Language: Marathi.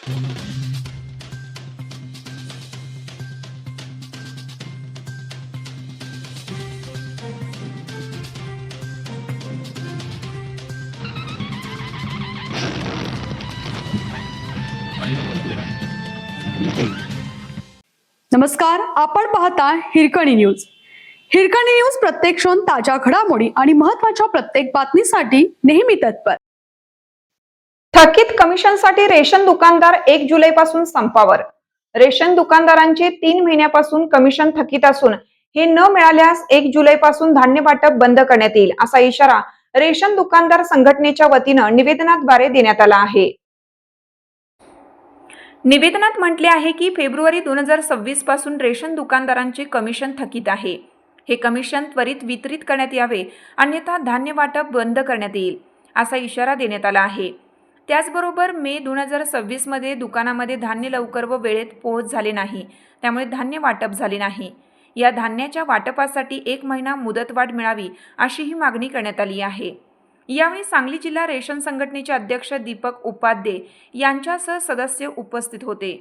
नमस्कार, आपण पाहता हिरकणी न्यूज. हिरकणी न्यूज प्रत्येक क्षण ताज्या घडामोडी आणि महत्त्वाच्या प्रत्येक बातमीसाठी नेहमी तत्पर. थकीत कमिशनसाठी रेशन दुकानदार 1 जुलैपासून संपावर. रेशन दुकानदारांचे 3 महिन्यापासून कमिशन थकीत असून हे न मिळाल्यास 1 जुलैपासून धान्य वाटप बंद करण्यात येईल असा इशारा रेशन दुकानदार संघटनेच्या वतीनं निवेदनाद्वारे देण्यात आला आहे. निवेदनात म्हटले आहे की फेब्रुवारी 2026 पासून रेशन दुकानदारांचे कमिशन थकीत आहे. हे कमिशन त्वरित वितरित करण्यात यावे, अन्यथा धान्य वाटप बंद करण्यात येईल असा इशारा देण्यात आला आहे. त्याचबरोबर मे 2026 मध्ये दुकानामध्ये धान्य लवकर व वेळेत पोहोच झाले नाही, त्यामुळे धान्य वाटप झाले नाही. या धान्याच्या वाटपासाठी 1 महिना मुदतवाढ मिळावी अशी ही मागणी करण्यात आली आहे. यावेळी सांगली जिल्हा रेशन संघटनेचे अध्यक्ष दीपक उपाध्ये यांच्यासह सदस्य उपस्थित होते.